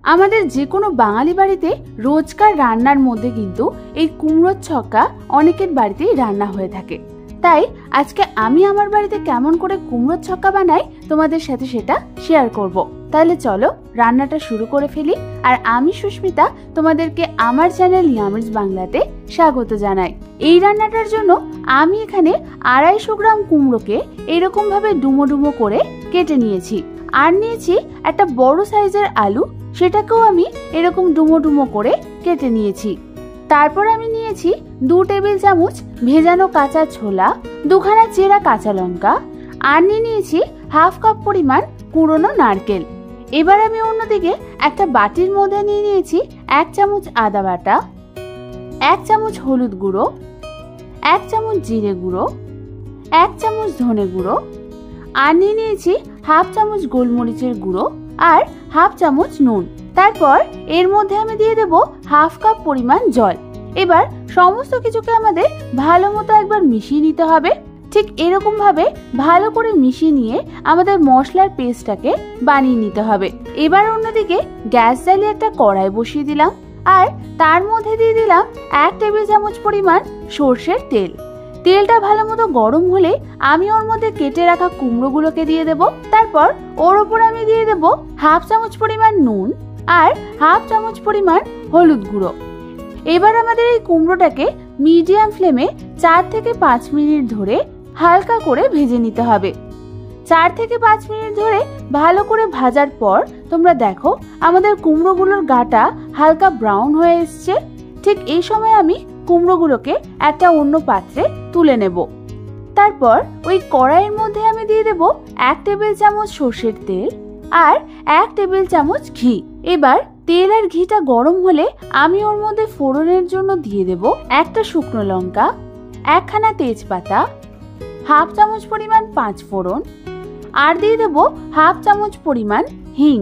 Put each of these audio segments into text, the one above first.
আমাদের যে কোনো বাঙালি বাড়িতে রোজকার রান্নার মধ্যে কিন্তু এই কুমড়োর ছক্কা অনেকের বাড়িতেই রান্না হয়ে থাকে। তাই আজকে আমি আমার বাড়িতে কেমন করে কুমড়োর ছক্কা বানাই তোমাদের সাথে সেটা শেয়ার করব। তাহলে চলো রান্নাটা শুরু করে ফেলি। আর আমি সুস্মিতা তোমাদেরকে আমার চ্যানেল ইয়ামিজ বাংলাতে স্বাগত জানাই। এই রান্নাটার জন্য আমি এখানে 250 গ্রাম কুমড়োকে এরকম ভাবে ডুমো ডুমো করে কেটে নিয়েছি। আর নিয়েছি একটা বড় সাইজের আলু, সেটাকেও আমি এরকম ডুমো ডুমো করে কেটে নিয়েছি। তারপর আমি নিয়েছি 2 টেবিল চামচ ভেজানো কাঁচা ছোলা, 2খানা চেরা কাঁচা লঙ্কা, আর নিয়েছি হাফ কাপ পরিমাণ কুড়োনো নারকেল। এবার আমি অন্যদিকে একটা বাটির মধ্যে নিয়েছি 1 চামচ আদা বাটা, 1 চামচ হলুদ গুঁড়ো, 1 চামচ জিরে গুঁড়ো, 1 চামচ ধনে গুঁড়ো, আর নিয়েছি হাফ চামচ গোলমরিচের গুঁড়ো আর হাফ চামচ নুন। তারপর এর মধ্যে আমি দিয়ে দেব হাফ কাপ পরিমাণ জল। এবার সমস্ত কিছুকে আমাদের ভালো মতো একবার মিশিয়ে নিতে হবে। ঠিক এরকম ভাবে ভালো করে মিশিয়ে নিয়ে আমাদের মশলার পেস্টটাকে বানিয়ে নিতে হবে। এবার অন্যদিকে গ্যাস জ্বালিয়ে একটা কড়াই বসিয়ে দিলাম আর তার মধ্যে দিয়ে দিলাম 1 টেবিল চামচ পরিমাণ সর্ষের তেল। তেলটা ভালো মতো গরম হলে আমি ওর মধ্যে কেটে রাখা কুমড়োগুলোকে দিয়ে দেব। তারপর ওর ওপর আমি দিয়ে দেব হাফ চামচ পরিমাণ নুন আর হাফ চামচ পরিমাণ হলুদ গুঁড়ো। এবার আমাদের এই কুমড়োটাকে মিডিয়াম ফ্লেমে 4 থেকে 5 মিনিট ধরে হালকা করে ভেজে নিতে হবে। 4 থেকে 5 মিনিট ধরে ভালো করে ভাজার পর তোমরা দেখো আমাদের কুমড়োগুলোর গাটা হালকা ব্রাউন হয়ে এসছে। ঠিক এই সময় আমি কুমড়োগুলোকে একটা অন্য পাত্রে তুলে নেব। তারপর ওই কড়াইয়ের মধ্যে আমি দিয়ে দেব 1 টেবিল চামচ সর্ষের তেল আর 1 টেবিল চামচ ঘি। এবার তেল আর ঘিটা গরম হলে আমি ওর মধ্যে ফোড়নের জন্য দিয়ে দেব একটা শুকনো লঙ্কা, 1খানা তেজপাতা, হাফ চামচ পরিমাণ 5 ফোড়ন, আর দিয়ে দেব হাফ চামচ পরিমাণ হিং।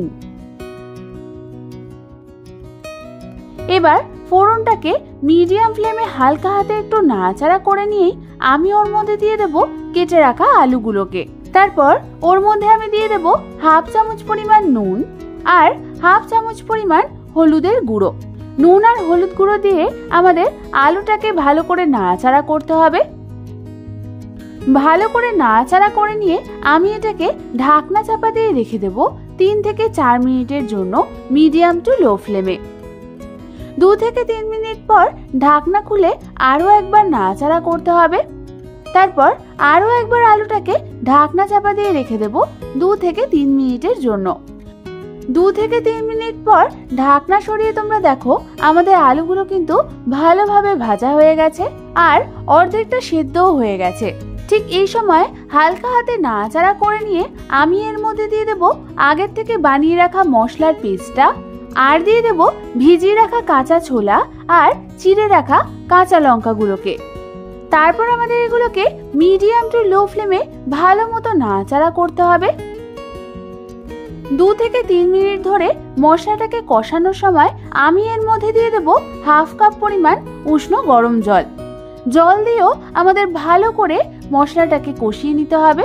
এবার ফোড়নটাকে মিডিয়াম ফ্লেমে হালকা হাতে একটু নাড়াচাড়া করে নিয়ে আমি ওর মধ্যে দিয়ে দেব কেটে রাখা আলুগুলোকে। তারপর ওর মধ্যে আমি দিয়ে দেব হাফ চামচ পরিমাণ নুন আর হাফ চামচ পরিমাণ হলুদের গুঁড়ো। নুন আর হলুদ গুঁড়ো দিয়ে আমাদের আলুটাকে ভালো করে নাড়াচাড়া করতে হবে। ভালো করে নাড়াচাড়া করে নিয়ে আমি এটাকে ঢাকনা চাপা দিয়ে রেখে দেব 3 থেকে 4 মিনিটের জন্য মিডিয়াম টু লো ফ্লেমে। 2 থেকে 3 মিনিট পর ঢাকনা খুলে আরো একবার নাড়াচাড়া করতে হবে। তারপর আরো একবার আলুটাকে ঢাকনা চাপা দিয়ে রেখে দেব 2 থেকে 3 মিনিটের জন্য। 2 থেকে 3 মিনিট পর ঢাকনা সরিয়ে তোমরা দেখো আমাদের আলুগুলো কিন্তু ভালোভাবে ভাজা হয়ে গেছে আর অর্ধেকটা সেদ্ধও হয়ে গেছে। ঠিক এই সময় হালকা হাতে নাড়াচাড়া করে নিয়ে আমি এর মধ্যে দিয়ে দেব আগের থেকে বানিয়ে রাখা মশলার পেস্টটা, আর দিয়ে দেব ভিজিয়ে রাখা কাঁচা ছোলা আর চিড়ে রাখা কাঁচা লঙ্কাগুলোকে। তারপর আমাদের এগুলোকে মিডিয়াম টু লো ফ্লেমে ভালো মতো নাড়াচাড়া করতে হবে। 2 থেকে 3 মিনিট ধরে মশলাটাকে কষানোর সময় আমি এর মধ্যে দিয়ে দেব হাফ কাপ পরিমাণ উষ্ণ গরম জল। জল দিয়েও আমাদের ভালো করে মশলাটাকে কষিয়ে নিতে হবে।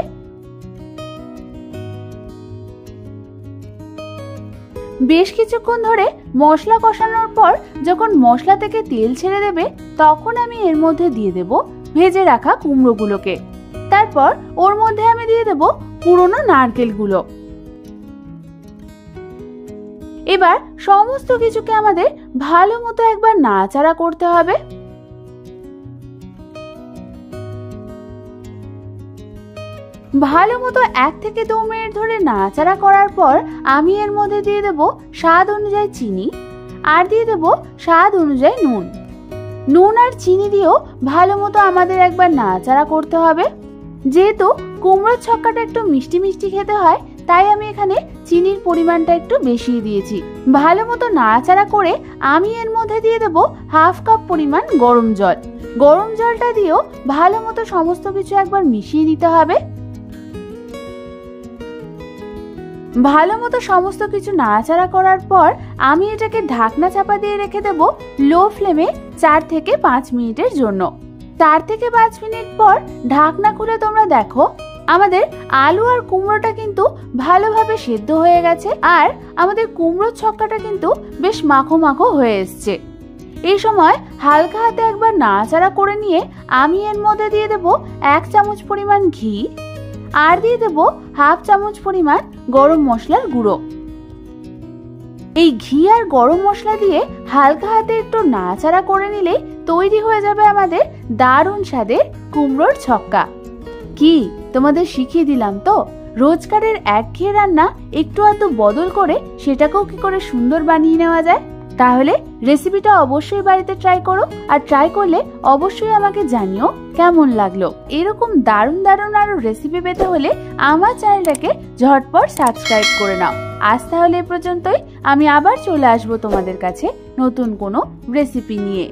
বেশ কিছুক্ষণ ধরে মশলা কষানোর পর যখন মশলা থেকে তেল ছেড়ে দেবে তখন আমি এর মধ্যে দিয়ে দেব ভেজে রাখা কুমড়োগুলোকে। তারপর ওর মধ্যে আমি দিয়ে দেব কুড়োনো নারকেলগুলো। এবার সমস্ত কিছুকে আমাদের ভালো মতো একবার নাড়াচাড়া করতে হবে। ভালো মতো 1 থেকে 2 মিনিট ধরে নাড়াচাড়া করার পর আমি এর মধ্যে দিয়ে দেব স্বাদ অনুযায়ী চিনি আর দিয়ে দেব স্বাদ অনুযায়ী নুন। নুন আর চিনি দিয়েও ভালো মতো আমাদের একবার নাড়াচাড়া করতে হবে। যেহেতু কুমড়োর ছক্কাটা একটু মিষ্টি মিষ্টি খেতে হয় তাই আমি এখানে চিনির পরিমাণটা একটু বেশি দিয়েছি। ভালো মতো নাড়াচাড়া করে আমি এর মধ্যে দিয়ে দেব হাফ কাপ পরিমাণ গরম জল। গরম জলটা দিয়েও ভালো মতো সমস্ত কিছু একবার মিশিয়ে নিতে হবে। ভালো মতো সমস্ত কিছু নাড়াচাড়া করার পর আমি এটাকে ঢাকনা চাপা দিয়ে রেখে দেব লো ফ্লেমে 4 থেকে 5 মিনিটের জন্য। 4 থেকে 5 মিনিট পর ঢাকনা খুলে তোমরা দেখো আমাদের আলু আর কুমড়োটা কিন্তু ভালোভাবে সেদ্ধ হয়ে গেছে আর আমাদের কুমড়োর ছক্কাটা কিন্তু বেশ মাখো মাখো হয়ে এসছে। এই সময় হালকা হাতে একবার নাড়াচাড়া করে নিয়ে আমি এর মধ্যে দিয়ে দেব 1 চামচ পরিমাণ ঘি আর দিয়ে দেব 1/2 চামচ পরিমাণ গরম মশলার গুঁড়ো। এই ঘি আর গরম মশলা দিয়ে হালকা হাতে একটু নাড়াচাড়া করে নিলেই তৈরি হয়ে যাবে আমাদের দারুণ স্বাদের কুমড়োর ছক্কা। কি তোমাদের শিখিয়ে দিলাম তো, রোজকারের একঘেয়ে রান্না একটু আধটু বদল করে সেটাকেও কি করে সুন্দর বানিয়ে নেওয়া যায়। তাহলে রেসিপিটা অবশ্যই বাড়িতে ট্রাই করো, আর ট্রাই করলে অবশ্যই আমাকে জানিও কেমন লাগলো। এরকম দারুণ দারুণ আরো রেসিপি পেতে হলে আমার চ্যানেলটাকে ঝটপট সাবস্ক্রাইব করে নাও। আজ তাহলে এ পর্যন্তই, আমি আবার চলে আসবো তোমাদের কাছে নতুন কোনো রেসিপি নিয়ে।